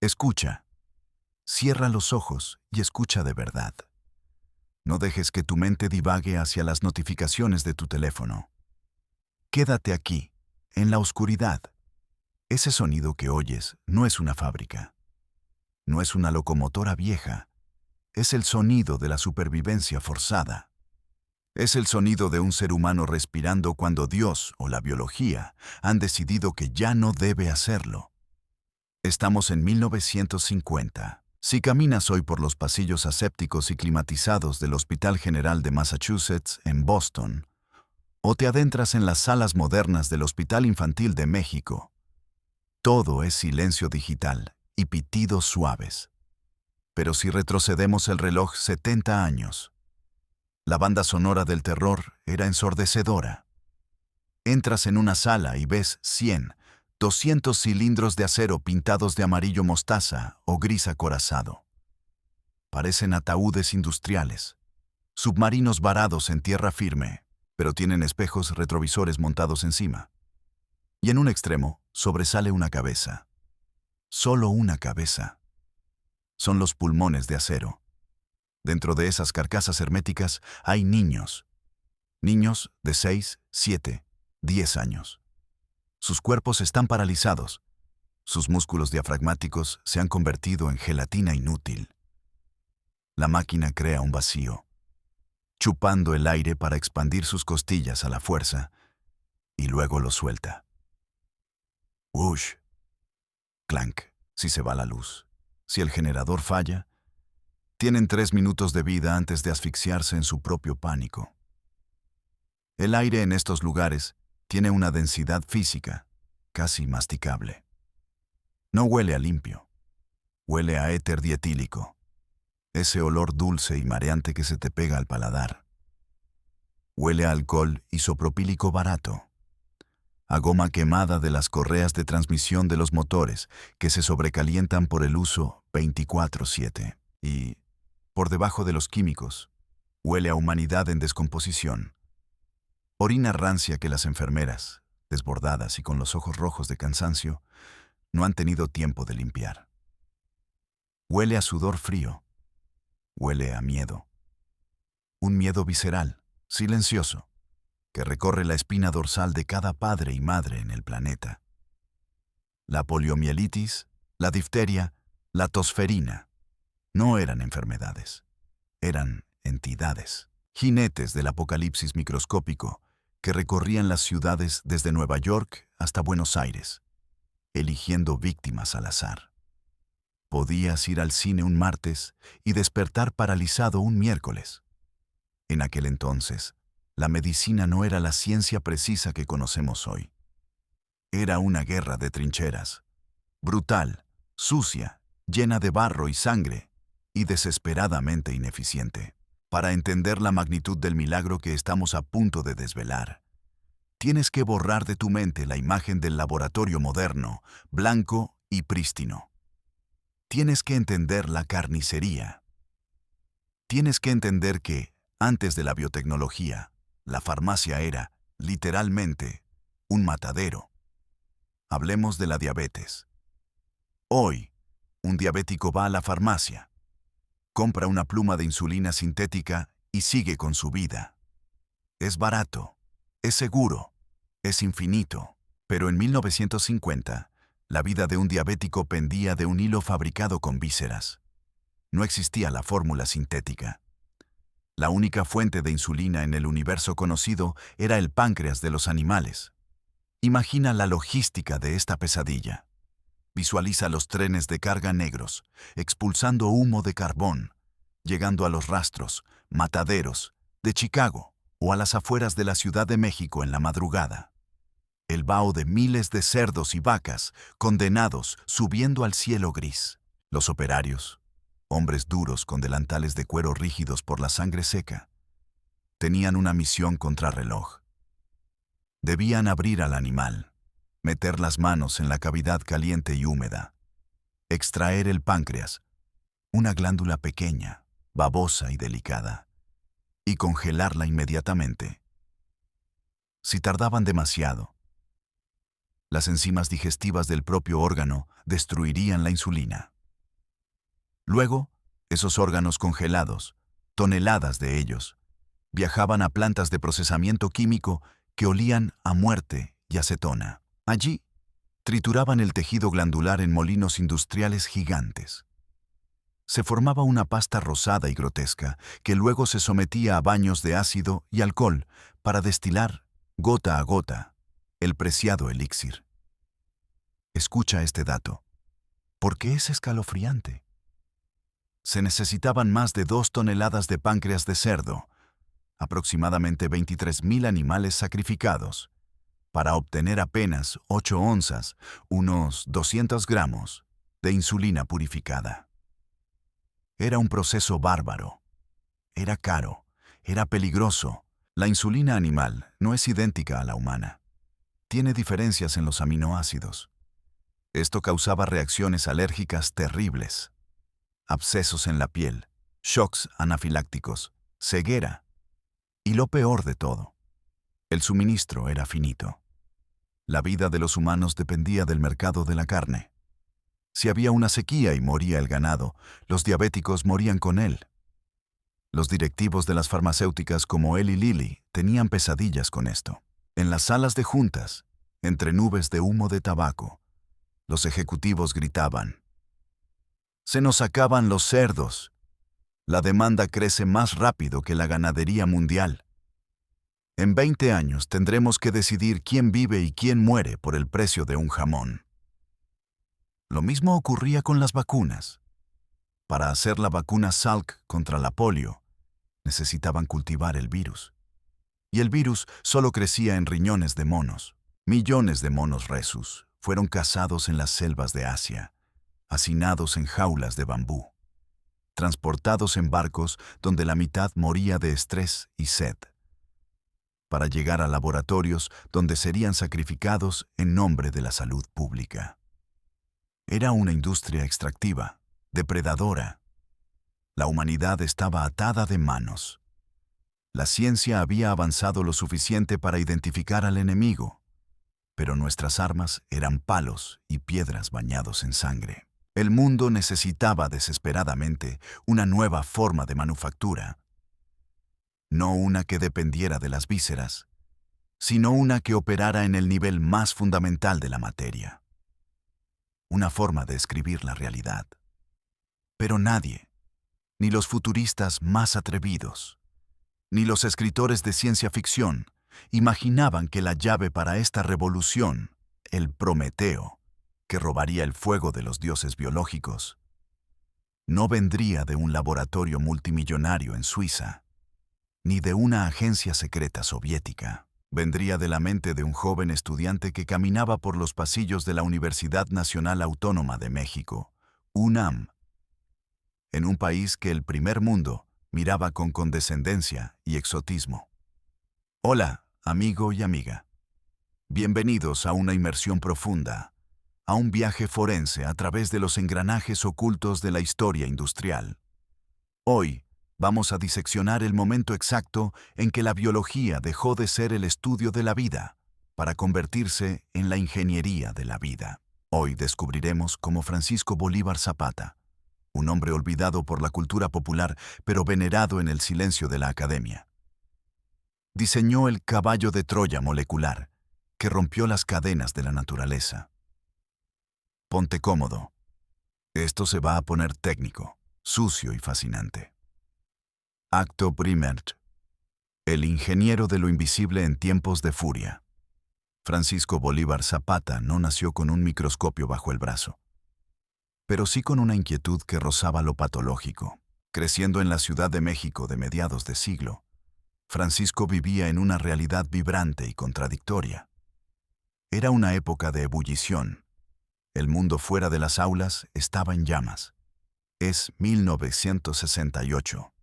Escucha. Cierra los ojos y escucha de verdad. No dejes que tu mente divague hacia las notificaciones de tu teléfono. Quédate aquí, en la oscuridad. Ese sonido que oyes no es una fábrica. No es una locomotora vieja. Es el sonido de la supervivencia forzada. Es el sonido de un ser humano respirando cuando Dios o la biología han decidido que ya no debe hacerlo. Estamos en 1950. Si caminas hoy por los pasillos asépticos y climatizados del Hospital General de Massachusetts en Boston, o te adentras en las salas modernas del Hospital Infantil de México, todo es silencio digital y pitidos suaves. Pero si retrocedemos el reloj 70 años, la banda sonora del terror era ensordecedora. Entras en una sala y ves 100, 200 cilindros de acero pintados de amarillo mostaza o gris acorazado. Parecen ataúdes industriales, submarinos varados en tierra firme, pero tienen espejos retrovisores montados encima. Y en un extremo sobresale una cabeza. Solo una cabeza. Son los pulmones de acero. Dentro de esas carcasas herméticas hay niños. Niños de 6, 7, 10 años. Sus cuerpos están paralizados. Sus músculos diafragmáticos se han convertido en gelatina inútil. La máquina crea un vacío, chupando el aire para expandir sus costillas a la fuerza, y luego lo suelta. Whoosh. Clank, si se va la luz. Si el generador falla, tienen 3 minutos de vida antes de asfixiarse en su propio pánico. El aire en estos lugares tiene una densidad física casi masticable. No huele a limpio. Huele a éter dietílico. Ese olor dulce y mareante que se te pega al paladar. Huele a alcohol isopropílico barato. A goma quemada de las correas de transmisión de los motores que se sobrecalientan por el uso 24/7. Y, por debajo de los químicos, huele a humanidad en descomposición. Orina rancia que las enfermeras, desbordadas y con los ojos rojos de cansancio, no han tenido tiempo de limpiar. Huele a sudor frío. Huele a miedo. Un miedo visceral, silencioso, que recorre la espina dorsal de cada padre y madre en el planeta. La poliomielitis, la difteria, la tosferina, no eran enfermedades, eran entidades, jinetes del apocalipsis microscópico que recorrían las ciudades desde Nueva York hasta Buenos Aires, eligiendo víctimas al azar. Podías ir al cine un martes y despertar paralizado un miércoles. En aquel entonces, la medicina no era la ciencia precisa que conocemos hoy. Era una guerra de trincheras, brutal, sucia, llena de barro y sangre, y desesperadamente ineficiente. Para entender la magnitud del milagro que estamos a punto de desvelar, tienes que borrar de tu mente la imagen del laboratorio moderno, blanco y prístino. Tienes que entender la carnicería. Tienes que entender que, antes de la biotecnología, la farmacia era, literalmente, un matadero. Hablemos de la diabetes. Hoy, un diabético va a la farmacia, compra una pluma de insulina sintética y sigue con su vida. Es barato, es seguro, es infinito. Pero en 1950, la vida de un diabético pendía de un hilo fabricado con vísceras. No existía la fórmula sintética. La única fuente de insulina en el universo conocido era el páncreas de los animales. Imagina la logística de esta pesadilla. Visualiza los trenes de carga negros, expulsando humo de carbón, llegando a los rastros, mataderos, de Chicago o a las afueras de la Ciudad de México en la madrugada. El vaho de miles de cerdos y vacas condenados subiendo al cielo gris. Los operarios, hombres duros con delantales de cuero rígidos por la sangre seca, tenían una misión contrarreloj. Debían abrir al animal, meter las manos en la cavidad caliente y húmeda, extraer el páncreas, una glándula pequeña, babosa y delicada, y congelarla inmediatamente. Si tardaban demasiado, las enzimas digestivas del propio órgano destruirían la insulina. Luego, esos órganos congelados, toneladas de ellos, viajaban a plantas de procesamiento químico que olían a muerte y acetona. Allí, trituraban el tejido glandular en molinos industriales gigantes. Se formaba una pasta rosada y grotesca que luego se sometía a baños de ácido y alcohol para destilar, gota a gota, el preciado elixir. Escucha este dato, porque es escalofriante. Se necesitaban más de 2 toneladas de páncreas de cerdo, aproximadamente 23.000 animales sacrificados, para obtener apenas 8 onzas, unos 200 gramos, de insulina purificada. Era un proceso bárbaro. Era caro, era peligroso. La insulina animal no es idéntica a la humana. Tiene diferencias en los aminoácidos. Esto causaba reacciones alérgicas terribles, abscesos en la piel, shocks anafilácticos, ceguera y lo peor de todo, el suministro era finito. La vida de los humanos dependía del mercado de la carne. Si había una sequía y moría el ganado, los diabéticos morían con él. Los directivos de las farmacéuticas como Eli Lilly tenían pesadillas con esto. En las salas de juntas, entre nubes de humo de tabaco, los ejecutivos gritaban: «Se nos acaban los cerdos. La demanda crece más rápido que la ganadería mundial. En 20 años tendremos que decidir quién vive y quién muere por el precio de un jamón». Lo mismo ocurría con las vacunas. Para hacer la vacuna Salk contra la polio, necesitaban cultivar el virus. Y el virus solo crecía en riñones de monos. Millones de monos rhesus fueron cazados en las selvas de Asia, hacinados en jaulas de bambú, transportados en barcos donde la mitad moría de estrés y sed, para llegar a laboratorios donde serían sacrificados en nombre de la salud pública. Era una industria extractiva, depredadora. La humanidad estaba atada de manos. La ciencia había avanzado lo suficiente para identificar al enemigo, pero nuestras armas eran palos y piedras bañados en sangre. El mundo necesitaba desesperadamente una nueva forma de manufactura. No una que dependiera de las vísceras, sino una que operara en el nivel más fundamental de la materia. Una forma de escribir la realidad. Pero nadie, ni los futuristas más atrevidos, ni los escritores de ciencia ficción, imaginaban que la llave para esta revolución, el Prometeo, que robaría el fuego de los dioses biológicos, no vendría de un laboratorio multimillonario en Suiza, ni de una agencia secreta soviética. Vendría de la mente de un joven estudiante que caminaba por los pasillos de la Universidad Nacional Autónoma de México, UNAM, en un país que el primer mundo miraba con condescendencia y exotismo. Hola, amigo y amiga. Bienvenidos a una inmersión profunda, a un viaje forense a través de los engranajes ocultos de la historia industrial. Hoy, vamos a diseccionar el momento exacto en que la biología dejó de ser el estudio de la vida para convertirse en la ingeniería de la vida. Hoy descubriremos cómo Francisco Bolívar Zapata, un hombre olvidado por la cultura popular pero venerado en el silencio de la academia, diseñó el caballo de Troya molecular que rompió las cadenas de la naturaleza. Ponte cómodo. Esto se va a poner técnico, sucio y fascinante. Acto primer. El ingeniero de lo invisible en tiempos de furia. Francisco Bolívar Zapata no nació con un microscopio bajo el brazo, pero sí con una inquietud que rozaba lo patológico. Creciendo en la Ciudad de México de mediados de siglo, Francisco vivía en una realidad vibrante y contradictoria. Era una época de ebullición. El mundo fuera de las aulas estaba en llamas. Es 1968.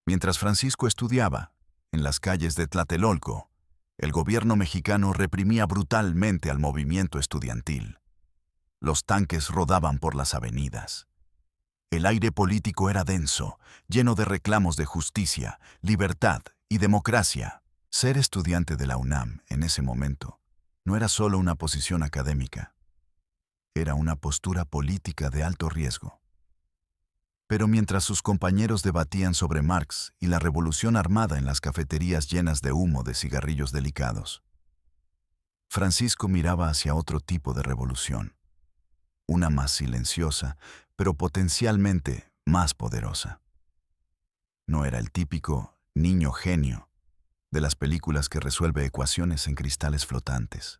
Mientras Francisco estudiaba, en las calles de Tlatelolco, el gobierno mexicano reprimía brutalmente al movimiento estudiantil. Los tanques rodaban por las avenidas. El aire político era denso, lleno de reclamos de justicia, libertad y democracia. Ser estudiante de la UNAM en ese momento no era solo una posición académica. Era una postura política de alto riesgo. Pero mientras sus compañeros debatían sobre Marx y la revolución armada en las cafeterías llenas de humo de cigarrillos delicados, Francisco miraba hacia otro tipo de revolución, una más silenciosa, pero potencialmente más poderosa. No era el típico niño genio de las películas que resuelve ecuaciones en cristales flotantes.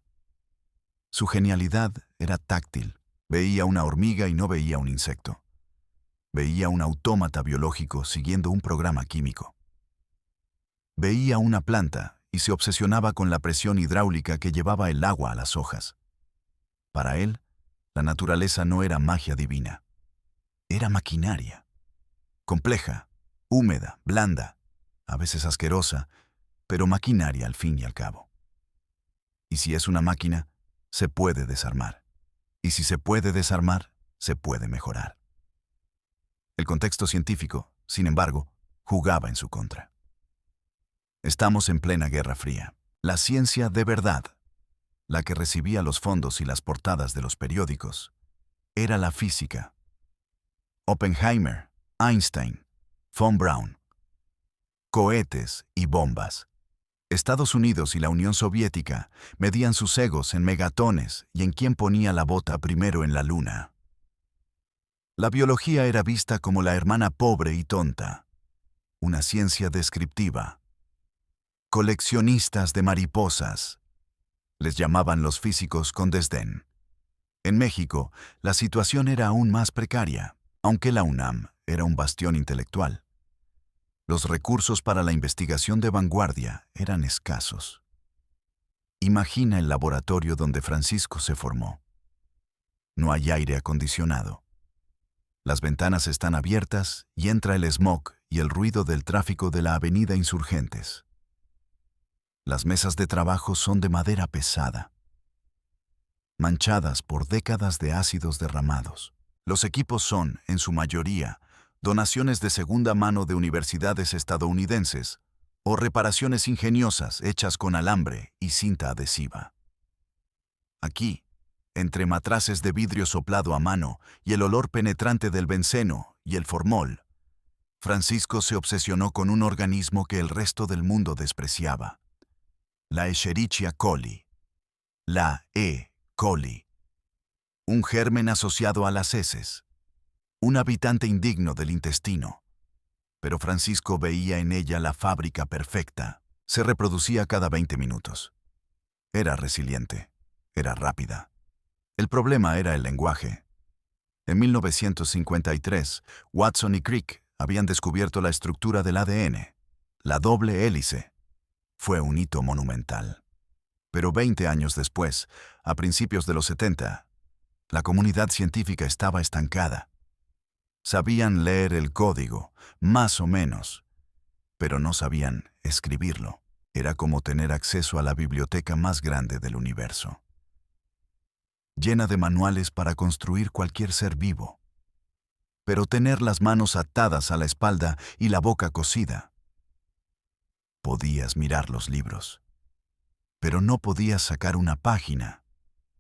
Su genialidad era táctil. Veía una hormiga y no veía un insecto. Veía un autómata biológico siguiendo un programa químico. Veía una planta y se obsesionaba con la presión hidráulica que llevaba el agua a las hojas. Para él, la naturaleza no era magia divina. Era maquinaria. Compleja, húmeda, blanda, a veces asquerosa, pero maquinaria al fin y al cabo. Y si es una máquina, se puede desarmar. Y si se puede desarmar, se puede mejorar. El contexto científico, sin embargo, jugaba en su contra. Estamos en plena Guerra Fría. La ciencia de verdad, la que recibía los fondos y las portadas de los periódicos, era la física. Oppenheimer, Einstein, von Braun. Cohetes y bombas. Estados Unidos y la Unión Soviética medían sus egos en megatones y en quién ponía la bota primero en la luna. La biología era vista como la hermana pobre y tonta, una ciencia descriptiva. Coleccionistas de mariposas, les llamaban los físicos con desdén. En México, la situación era aún más precaria, aunque la UNAM era un bastión intelectual. Los recursos para la investigación de vanguardia eran escasos. Imagina el laboratorio donde Francisco se formó. No hay aire acondicionado. Las ventanas están abiertas y entra el smog y el ruido del tráfico de la avenida Insurgentes. Las mesas de trabajo son de madera pesada, manchadas por décadas de ácidos derramados. Los equipos son, en su mayoría, donaciones de segunda mano de universidades estadounidenses o reparaciones ingeniosas hechas con alambre y cinta adhesiva. Aquí, entre matraces de vidrio soplado a mano y el olor penetrante del benceno y el formol, Francisco se obsesionó con un organismo que el resto del mundo despreciaba: la Escherichia coli, la E. coli, un germen asociado a las heces, un habitante indigno del intestino. Pero Francisco veía en ella la fábrica perfecta. Se reproducía cada 20 minutos. Era resiliente, era rápida. El problema era el lenguaje. En 1953, Watson y Crick habían descubierto la estructura del ADN, la doble hélice. Fue un hito monumental. Pero 20 años después, a principios de los 70, la comunidad científica estaba estancada. Sabían leer el código, más o menos, pero no sabían escribirlo. Era como tener acceso a la biblioteca más grande del universo, llena de manuales para construir cualquier ser vivo. Pero tener las manos atadas a la espalda y la boca cosida. Podías mirar los libros, pero no podías sacar una página,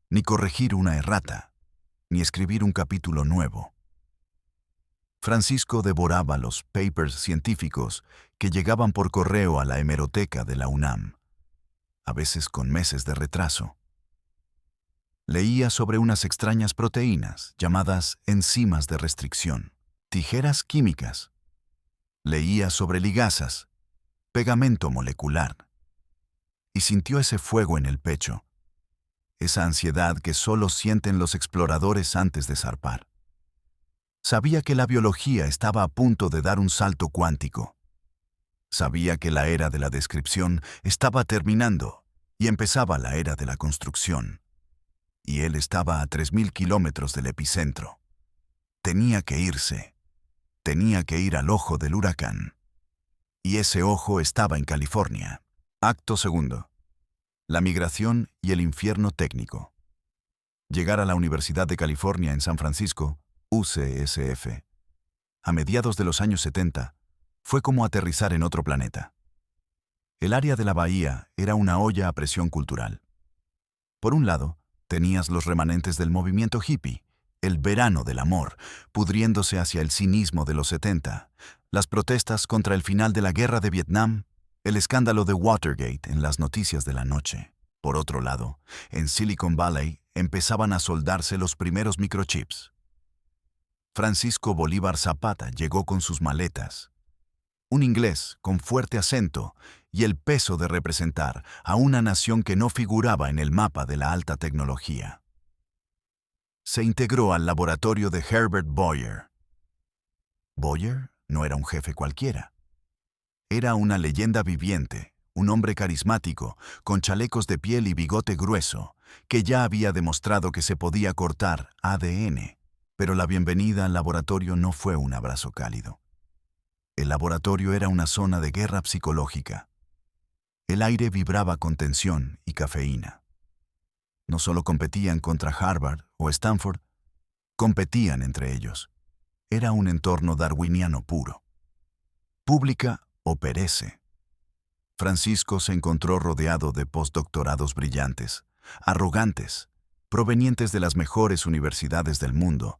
ni corregir una errata, ni escribir un capítulo nuevo. Francisco devoraba los papers científicos que llegaban por correo a la hemeroteca de la UNAM, a veces con meses de retraso. Leía sobre unas extrañas proteínas llamadas enzimas de restricción, tijeras químicas. Leía sobre ligasas, pegamento molecular. Y sintió ese fuego en el pecho, esa ansiedad que solo sienten los exploradores antes de zarpar. Sabía que la biología estaba a punto de dar un salto cuántico. Sabía que la era de la descripción estaba terminando y empezaba la era de la construcción. Y él estaba a 3.000 kilómetros del epicentro. Tenía que irse. Tenía que ir al ojo del huracán. Y ese ojo estaba en California. Acto segundo. La migración y el infierno técnico. Llegar a la Universidad de California en San Francisco, UCSF, a mediados de los años 70, fue como aterrizar en otro planeta. El área de la bahía era una olla a presión cultural. Por un lado, tenías los remanentes del movimiento hippie, el verano del amor, pudriéndose hacia el cinismo de los 70, las protestas contra el final de la guerra de Vietnam, el escándalo de Watergate en las noticias de la noche. Por otro lado, en Silicon Valley empezaban a soldarse los primeros microchips. Francisco Bolívar Zapata llegó con sus maletas, un inglés con fuerte acento y el peso de representar a una nación que no figuraba en el mapa de la alta tecnología. Se integró al laboratorio de Herbert Boyer. Boyer no era un jefe cualquiera. Era una leyenda viviente, un hombre carismático, con chalecos de piel y bigote grueso, que ya había demostrado que se podía cortar ADN. Pero la bienvenida al laboratorio no fue un abrazo cálido. El laboratorio era una zona de guerra psicológica. El aire vibraba con tensión y cafeína. No solo competían contra Harvard o Stanford, competían entre ellos. Era un entorno darwiniano puro. Pública o perece. Francisco se encontró rodeado de postdoctorados brillantes, arrogantes, provenientes de las mejores universidades del mundo,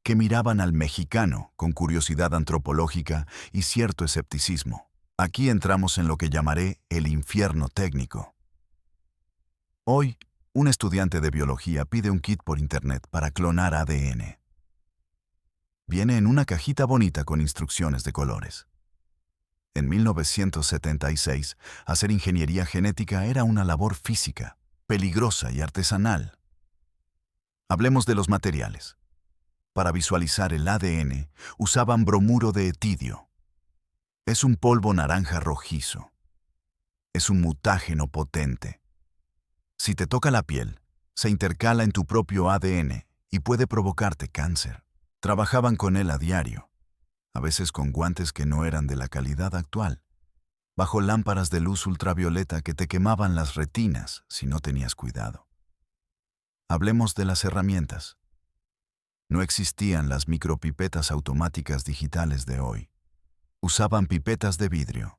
que miraban al mexicano con curiosidad antropológica y cierto escepticismo. Aquí entramos en lo que llamaré el infierno técnico. Hoy, un estudiante de biología pide un kit por internet para clonar ADN. Viene en una cajita bonita con instrucciones de colores. En 1976, hacer ingeniería genética era una labor física, peligrosa y artesanal. Hablemos de los materiales. Para visualizar el ADN, usaban bromuro de etidio. Es un polvo naranja rojizo. Es un mutágeno potente. Si te toca la piel, se intercala en tu propio ADN y puede provocarte cáncer. Trabajaban con él a diario, a veces con guantes que no eran de la calidad actual, bajo lámparas de luz ultravioleta que te quemaban las retinas si no tenías cuidado. Hablemos de las herramientas. No existían las micropipetas automáticas digitales de hoy. Usaban pipetas de vidrio.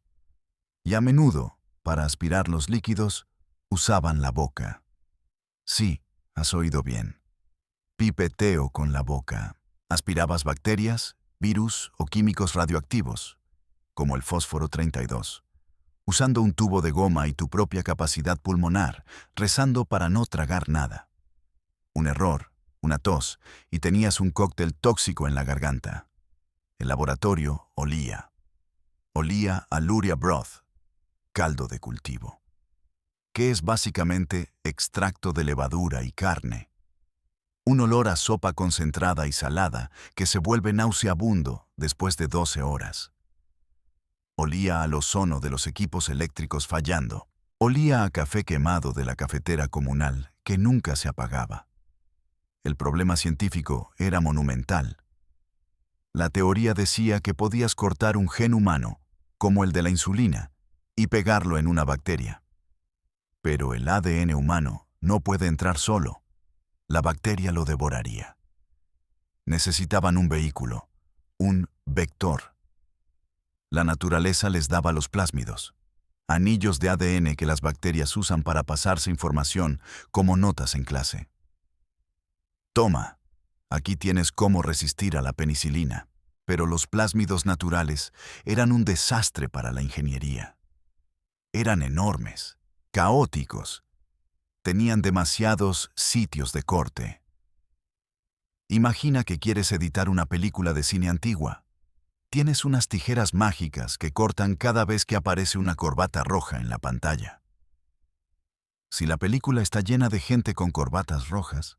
Y a menudo, para aspirar los líquidos, usaban la boca. Sí, has oído bien. Pipeteo con la boca. Aspirabas bacterias, virus o químicos radioactivos, como el fósforo 32, usando un tubo de goma y tu propia capacidad pulmonar, rezando para no tragar nada. Un error, una tos, y tenías un cóctel tóxico en la garganta. El laboratorio olía. Olía a Luria broth, caldo de cultivo, que es básicamente extracto de levadura y carne. Un olor a sopa concentrada y salada que se vuelve nauseabundo después de 12 horas. Olía al ozono de los equipos eléctricos fallando. Olía a café quemado de la cafetera comunal que nunca se apagaba. El problema científico era monumental. La teoría decía que podías cortar un gen humano, como el de la insulina, y pegarlo en una bacteria. Pero el ADN humano no puede entrar solo. La bacteria lo devoraría. Necesitaban un vehículo, un vector. La naturaleza les daba los plásmidos, anillos de ADN que las bacterias usan para pasarse información como notas en clase. Toma, aquí tienes cómo resistir a la penicilina. Pero los plásmidos naturales eran un desastre para la ingeniería. Eran enormes, caóticos. Tenían demasiados sitios de corte. Imagina que quieres editar una película de cine antigua. Tienes unas tijeras mágicas que cortan cada vez que aparece una corbata roja en la pantalla. Si la película está llena de gente con corbatas rojas,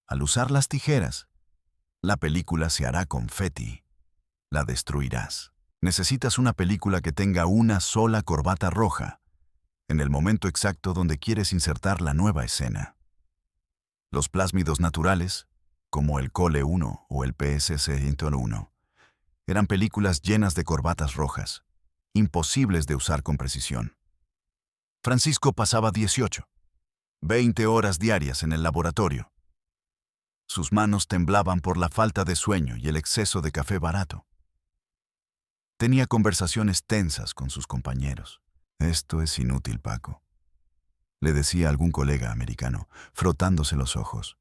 al usar las tijeras, la película se hará confeti. La destruirás. Necesitas una película que tenga una sola corbata roja, en el momento exacto donde quieres insertar la nueva escena. Los plásmidos naturales, como el Cole-1 o el PSC-101, eran películas llenas de corbatas rojas, imposibles de usar con precisión. Francisco pasaba 18, 20 horas diarias en el laboratorio. Sus manos temblaban por la falta de sueño y el exceso de café barato. Tenía conversaciones tensas con sus compañeros. Esto es inútil, Paco, le decía algún colega americano, frotándose los ojos.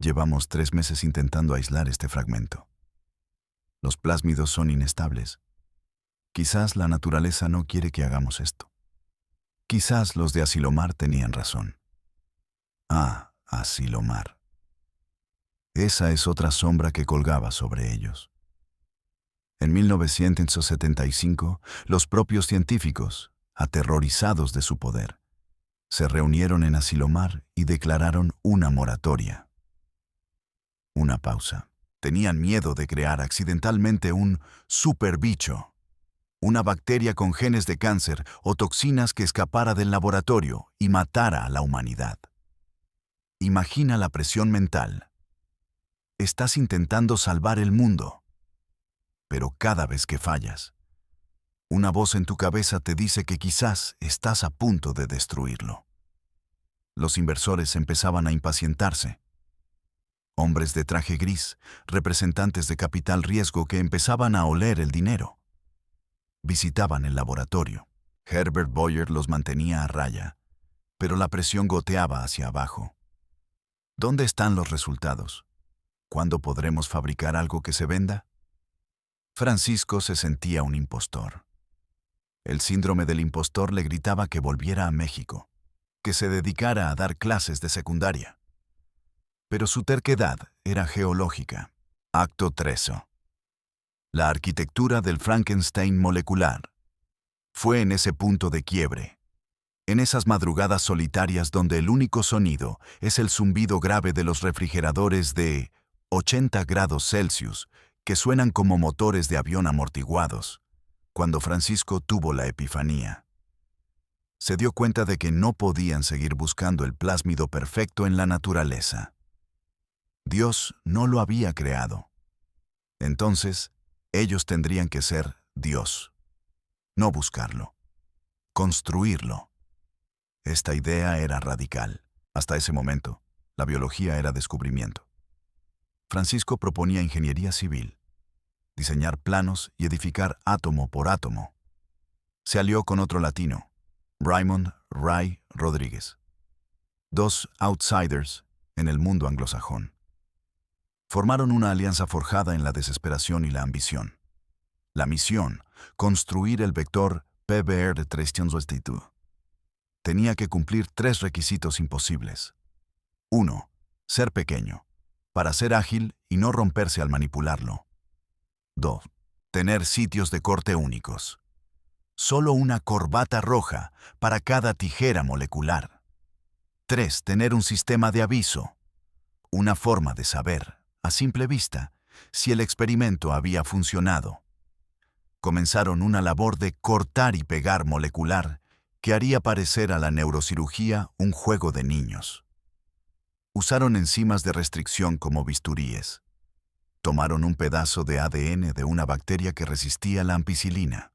Llevamos 3 meses intentando aislar este fragmento. Los plásmidos son inestables. Quizás la naturaleza no quiere que hagamos esto. Quizás los de Asilomar tenían razón. Ah, Asilomar. Esa es otra sombra que colgaba sobre ellos. En 1975, los propios científicos, aterrorizados de su poder, se reunieron en Asilomar y declararon una moratoria. Una pausa. Tenían miedo de crear accidentalmente un superbicho, una bacteria con genes de cáncer o toxinas que escapara del laboratorio y matara a la humanidad. Imagina la presión mental. Estás intentando salvar el mundo, pero cada vez que fallas, una voz en tu cabeza te dice que quizás estás a punto de destruirlo. Los inversores empezaban a impacientarse. Hombres de traje gris, representantes de capital riesgo que empezaban a oler el dinero. Visitaban el laboratorio. Herbert Boyer los mantenía a raya, pero la presión goteaba hacia abajo. ¿Dónde están los resultados? ¿Cuándo podremos fabricar algo que se venda? Francisco se sentía un impostor. El síndrome del impostor le gritaba que volviera a México, que se dedicara a dar clases de secundaria. Pero su terquedad era geológica. Acto 3. La arquitectura del Frankenstein molecular. Fue en ese punto de quiebre, en esas madrugadas solitarias donde el único sonido es el zumbido grave de los refrigeradores de 80 grados Celsius que suenan como motores de avión amortiguados, cuando Francisco tuvo la epifanía. Se dio cuenta de que no podían seguir buscando el plásmido perfecto en la naturaleza. Dios no lo había creado. Entonces, ellos tendrían que ser Dios. No buscarlo. Construirlo. Esta idea era radical. Hasta ese momento, la biología era descubrimiento. Francisco proponía ingeniería civil, diseñar planos y edificar átomo por átomo. Se alió con otro latino, Raymond Ray Rodríguez. Dos outsiders en el mundo anglosajón. Formaron una alianza forjada en la desesperación y la ambición. La misión, construir el vector PBR de 322. Tenía que cumplir 3 requisitos imposibles. 1. Ser pequeño, para ser ágil y no romperse al manipularlo. 2. Tener sitios de corte únicos. Solo una corbata roja para cada tijera molecular. 3. Tener un sistema de aviso. Una forma de saber, a simple vista, si el experimento había funcionado. Comenzaron una labor de cortar y pegar molecular que haría parecer a la neurocirugía un juego de niños. Usaron enzimas de restricción como bisturíes. Tomaron un pedazo de ADN de una bacteria que resistía la ampicilina.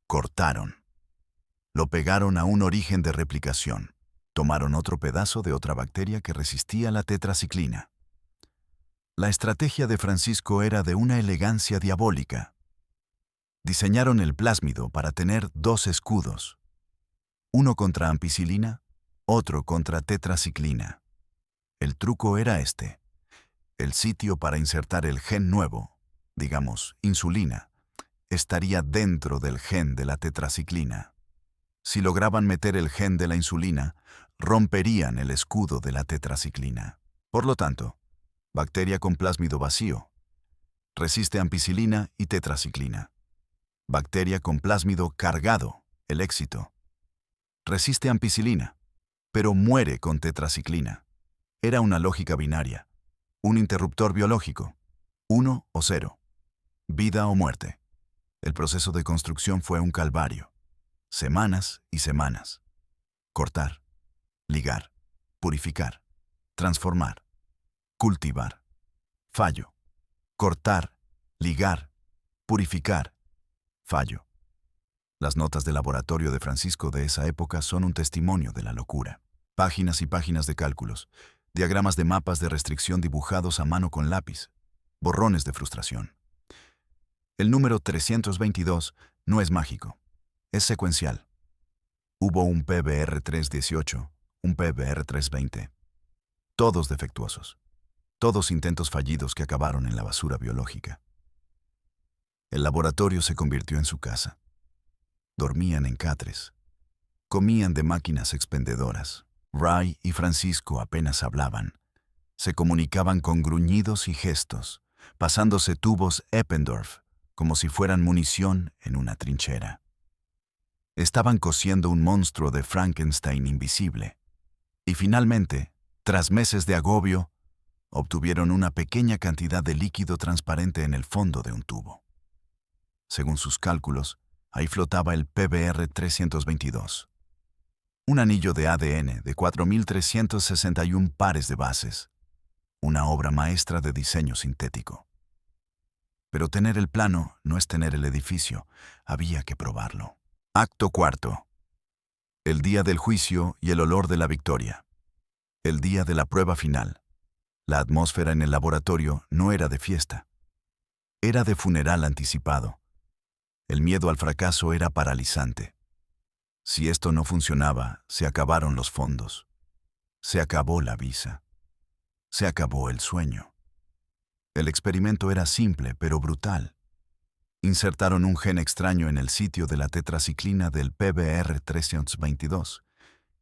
Cortaron. Lo pegaron a un origen de replicación. Tomaron otro pedazo de otra bacteria que resistía la tetraciclina. La estrategia de Francisco era de una elegancia diabólica. Diseñaron el plásmido para tener 2 escudos. Uno contra ampicilina, otro contra tetraciclina. El truco era este. El sitio para insertar el gen nuevo, digamos, insulina, estaría dentro del gen de la tetraciclina. Si lograban meter el gen de la insulina, romperían el escudo de la tetraciclina. Por lo tanto, bacteria con plásmido vacío, resiste ampicilina y tetraciclina. Bacteria con plásmido cargado, el éxito. Resiste ampicilina, pero muere con tetraciclina. Era una lógica binaria, un interruptor biológico, 1 o 0, vida o muerte. El proceso de construcción fue un calvario. Semanas y semanas. Cortar, ligar, purificar, transformar, cultivar. Fallo. Cortar, ligar, purificar. Fallo. Las notas de laboratorio de Francisco de esa época son un testimonio de la locura. Páginas y páginas de cálculos, diagramas de mapas de restricción dibujados a mano con lápiz, borrones de frustración. El número 322 no es mágico, es secuencial. Hubo un PBR 318, un PBR 320, todos defectuosos. Todos intentos fallidos que acabaron en la basura biológica. El laboratorio se convirtió en su casa. Dormían en catres. Comían de máquinas expendedoras. Ray y Francisco apenas hablaban. Se comunicaban con gruñidos y gestos, pasándose tubos Eppendorf como si fueran munición en una trinchera. Estaban cosiendo un monstruo de Frankenstein invisible. Y finalmente, tras meses de agobio, obtuvieron una pequeña cantidad de líquido transparente en el fondo de un tubo. Según sus cálculos, ahí flotaba el PBR-322, un anillo de ADN de 4.361 pares de bases, una obra maestra de diseño sintético. Pero tener el plano no es tener el edificio, había que probarlo. Acto cuarto. El día del juicio y el olor de la victoria. El día de la prueba final. La atmósfera en el laboratorio no era de fiesta. Era de funeral anticipado. El miedo al fracaso era paralizante. Si esto no funcionaba, se acabaron los fondos. Se acabó la visa. Se acabó el sueño. El experimento era simple, pero brutal. Insertaron un gen extraño en el sitio de la tetraciclina del PBR-322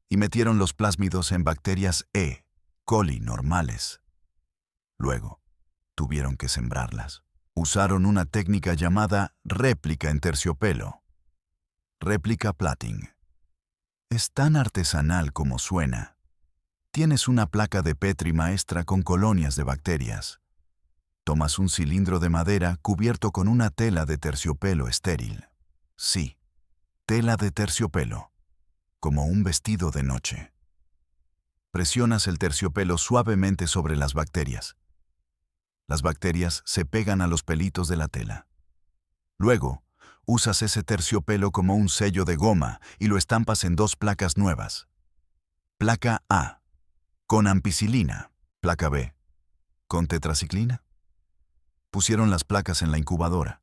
y metieron los plásmidos en bacterias E. coli normales. Luego, tuvieron que sembrarlas. Usaron una técnica llamada réplica en terciopelo. Réplica plating. Es tan artesanal como suena. Tienes una placa de Petri maestra con colonias de bacterias. Tomas un cilindro de madera cubierto con una tela de terciopelo estéril. Sí, tela de terciopelo, como un vestido de noche. Presionas el terciopelo suavemente sobre las bacterias. Las bacterias se pegan a los pelitos de la tela. Luego, usas ese terciopelo como un sello de goma y lo estampas en dos placas nuevas. Placa A, con ampicilina. Placa B, con tetraciclina. Pusieron las placas en la incubadora,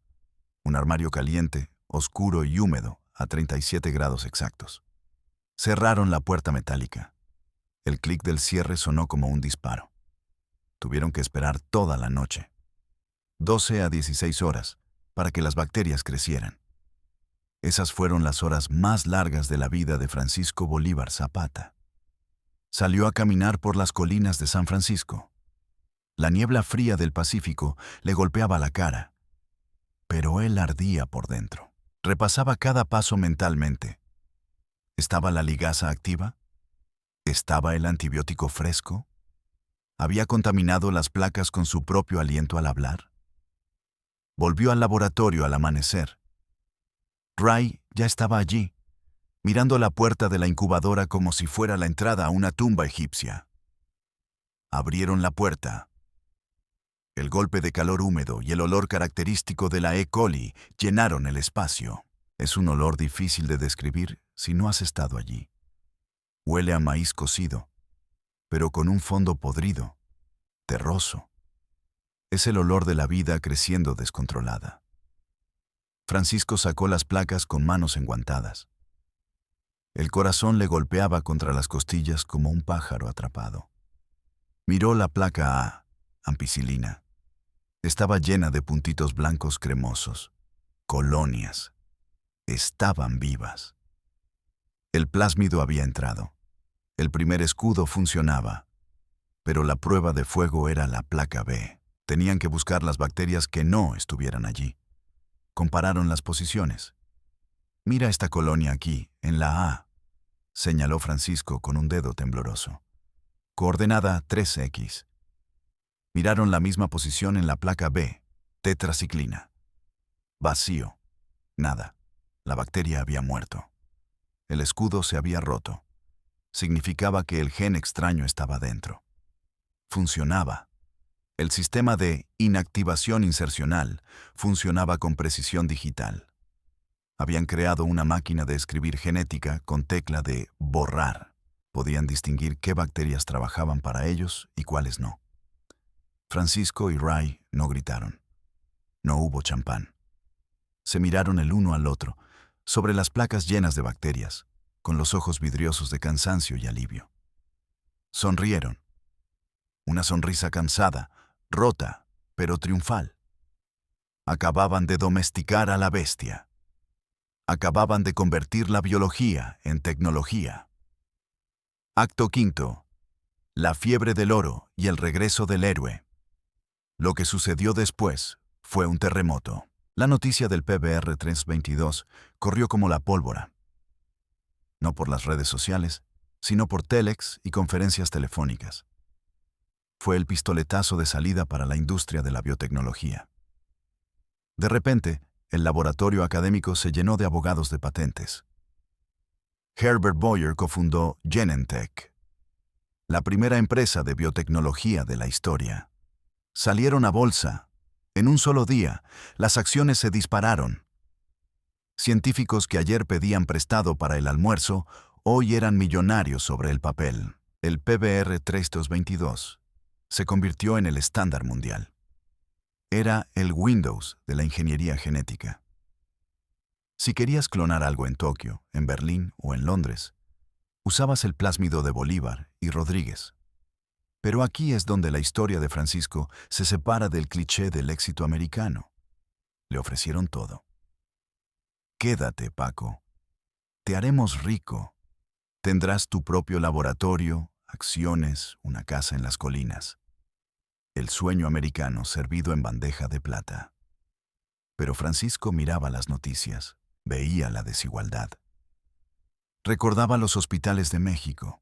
un armario caliente, oscuro y húmedo, a 37 grados exactos. Cerraron la puerta metálica. El clic del cierre sonó como un disparo. Tuvieron que esperar toda la noche, 12 a 16 horas, para que las bacterias crecieran. Esas fueron las horas más largas de la vida de Francisco Bolívar Zapata. Salió a caminar por las colinas de San Francisco. La niebla fría del Pacífico le golpeaba la cara, pero él ardía por dentro. Repasaba cada paso mentalmente. ¿Estaba la ligasa activa? ¿Estaba el antibiótico fresco? ¿Había contaminado las placas con su propio aliento al hablar? Volvió al laboratorio al amanecer. Ray ya estaba allí, mirando la puerta de la incubadora como si fuera la entrada a una tumba egipcia. Abrieron la puerta. El golpe de calor húmedo y el olor característico de la E. coli llenaron el espacio. Es un olor difícil de describir si no has estado allí. Huele a maíz cocido, pero con un fondo podrido, terroso. Es el olor de la vida creciendo descontrolada. Francisco sacó las placas con manos enguantadas. El corazón le golpeaba contra las costillas como un pájaro atrapado. Miró la placa A, ampicilina. Estaba llena de puntitos blancos cremosos, colonias. Estaban vivas. El plásmido había entrado. El primer escudo funcionaba, pero la prueba de fuego era la placa B. Tenían que buscar las bacterias que no estuvieran allí. Compararon las posiciones. Mira esta colonia aquí, en la A, señaló Francisco con un dedo tembloroso. Coordenada 3X. Miraron la misma posición en la placa B, tetraciclina. Vacío. Nada. La bacteria había muerto. El escudo se había roto. Significaba que el gen extraño estaba dentro. Funcionaba. El sistema de inactivación insercional funcionaba con precisión digital. Habían creado una máquina de escribir genética con tecla de borrar. Podían distinguir qué bacterias trabajaban para ellos y cuáles no. Francisco y Ray no gritaron. No hubo champán. Se miraron el uno al otro, sobre las placas llenas de bacterias, con los ojos vidriosos de cansancio y alivio. Sonrieron. Una sonrisa cansada, rota, pero triunfal. Acababan de domesticar a la bestia. Acababan de convertir la biología en tecnología. Acto quinto. La fiebre del oro y el regreso del héroe. Lo que sucedió después fue un terremoto. La noticia del PBR 322 corrió como la pólvora. No por las redes sociales, sino por telex y conferencias telefónicas. Fue el pistoletazo de salida para la industria de la biotecnología. De repente, el laboratorio académico se llenó de abogados de patentes. Herbert Boyer cofundó Genentech, la primera empresa de biotecnología de la historia. Salieron a bolsa. En un solo día, las acciones se dispararon. Científicos que ayer pedían prestado para el almuerzo, hoy eran millonarios sobre el papel. El PBR 322 se convirtió en el estándar mundial. Era el Windows de la ingeniería genética. Si querías clonar algo en Tokio, en Berlín o en Londres, usabas el plásmido de Bolívar y Rodríguez. Pero aquí es donde la historia de Francisco se separa del cliché del éxito americano. Le ofrecieron todo. Quédate, Paco. Te haremos rico. Tendrás tu propio laboratorio, acciones, una casa en las colinas. El sueño americano servido en bandeja de plata. Pero Francisco miraba las noticias, veía la desigualdad. Recordaba los hospitales de México.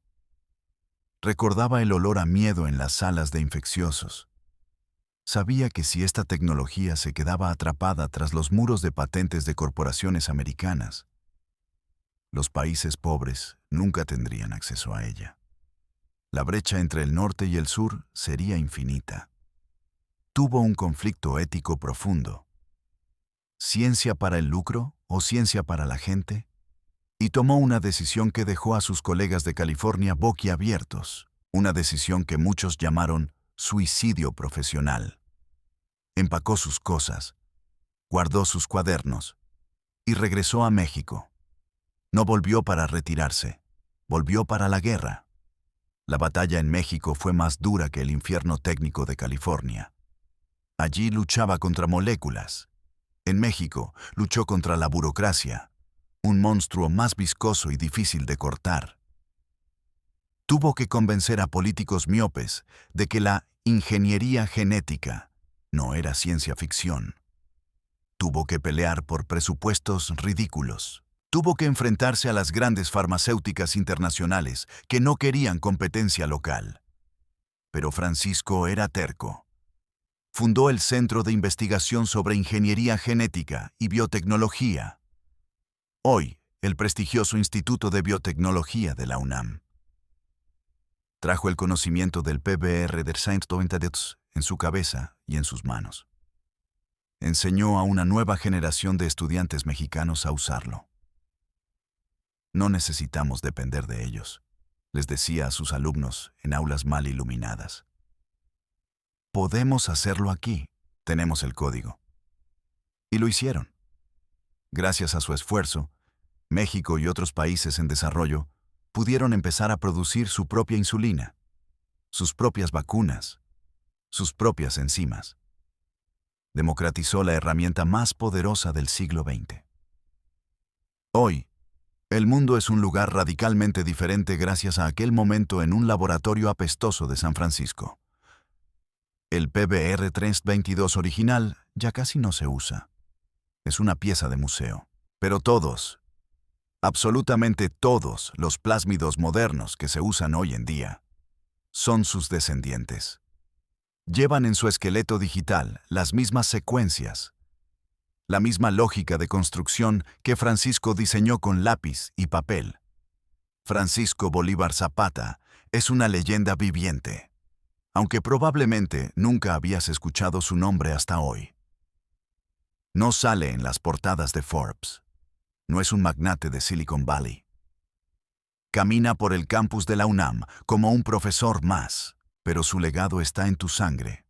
Recordaba el olor a miedo en las salas de infecciosos. Sabía que si esta tecnología se quedaba atrapada tras los muros de patentes de corporaciones americanas, los países pobres nunca tendrían acceso a ella. La brecha entre el norte y el sur sería infinita. Tuvo un conflicto ético profundo. ¿Ciencia para el lucro o ciencia para la gente? Y tomó una decisión que dejó a sus colegas de California boquiabiertos, una decisión que muchos llamaron suicidio profesional. Empacó sus cosas, guardó sus cuadernos y regresó a México. No volvió para retirarse, volvió para la guerra. La batalla en México fue más dura que el infierno técnico de California. Allí luchaba contra moléculas. En México luchó contra la burocracia, un monstruo más viscoso y difícil de cortar. Tuvo que convencer a políticos miopes de que la ingeniería genética no era ciencia ficción. Tuvo que pelear por presupuestos ridículos. Tuvo que enfrentarse a las grandes farmacéuticas internacionales que no querían competencia local. Pero Francisco era terco. Fundó el Centro de Investigación sobre Ingeniería Genética y Biotecnología. Hoy, el prestigioso Instituto de Biotecnología de la UNAM. Trajo el conocimiento del PBR de 322 en su cabeza y en sus manos. Enseñó a una nueva generación de estudiantes mexicanos a usarlo. No necesitamos depender de ellos, les decía a sus alumnos en aulas mal iluminadas. Podemos hacerlo aquí, tenemos el código. Y lo hicieron. Gracias a su esfuerzo, México y otros países en desarrollo pudieron empezar a producir su propia insulina, sus propias vacunas, sus propias enzimas. Democratizó la herramienta más poderosa del siglo XX. Hoy, el mundo es un lugar radicalmente diferente gracias a aquel momento en un laboratorio apestoso de San Francisco. El PBR 322 original ya casi no se usa. Es una pieza de museo. Pero todos, absolutamente todos los plásmidos modernos que se usan hoy en día, son sus descendientes. Llevan en su esqueleto digital las mismas secuencias, la misma lógica de construcción que Francisco diseñó con lápiz y papel. Francisco Bolívar Zapata es una leyenda viviente, aunque probablemente nunca habías escuchado su nombre hasta hoy. No sale en las portadas de Forbes. No es un magnate de Silicon Valley. Camina por el campus de la UNAM como un profesor más, pero su legado está en tu sangre.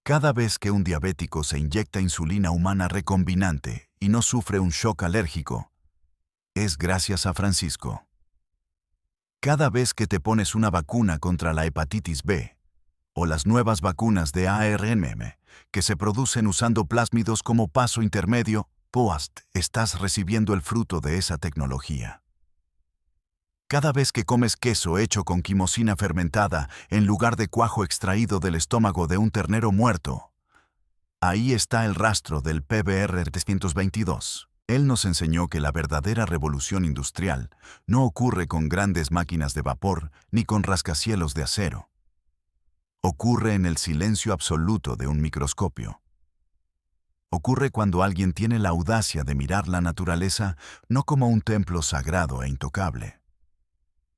Cada vez que un diabético se inyecta insulina humana recombinante y no sufre un shock alérgico, es gracias a Francisco. Cada vez que te pones una vacuna contra la hepatitis B, O las nuevas vacunas de ARNM, que se producen usando plásmidos como paso intermedio, POAST, estás recibiendo el fruto de esa tecnología. Cada vez que comes queso hecho con quimosina fermentada en lugar de cuajo extraído del estómago de un ternero muerto, ahí está el rastro del PBR 322. Él nos enseñó que la verdadera revolución industrial no ocurre con grandes máquinas de vapor ni con rascacielos de acero. Ocurre en el silencio absoluto de un microscopio. Ocurre cuando alguien tiene la audacia de mirar la naturaleza no como un templo sagrado e intocable,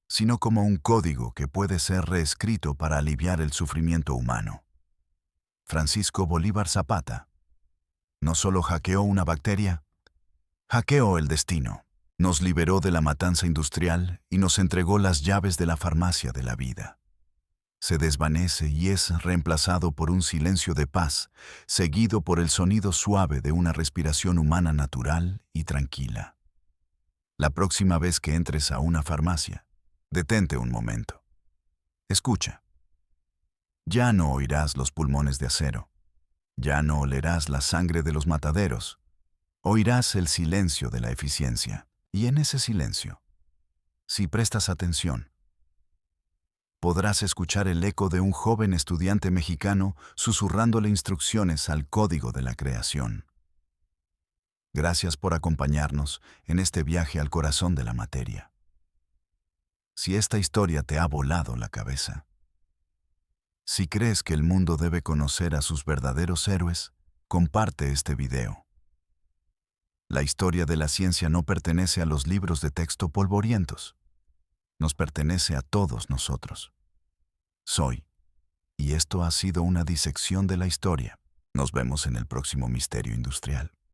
sino como un código que puede ser reescrito para aliviar el sufrimiento humano. Francisco Bolívar Zapata no solo hackeó una bacteria, hackeó el destino. Nos liberó de la matanza industrial y nos entregó las llaves de la farmacia de la vida. Se desvanece y es reemplazado por un silencio de paz, seguido por el sonido suave de una respiración humana natural y tranquila. La próxima vez que entres a una farmacia, detente un momento. Escucha. Ya no oirás los pulmones de acero. Ya no olerás la sangre de los mataderos. Oirás el silencio de la eficiencia. Y en ese silencio, si prestas atención, podrás escuchar el eco de un joven estudiante mexicano susurrándole instrucciones al código de la creación. Gracias por acompañarnos en este viaje al corazón de la materia. Si esta historia te ha volado la cabeza, si crees que el mundo debe conocer a sus verdaderos héroes, comparte este video. La historia de la ciencia no pertenece a los libros de texto polvorientos. Nos pertenece a todos nosotros. Soy. Y esto ha sido una disección de la historia. Nos vemos en el próximo Misterio Industrial.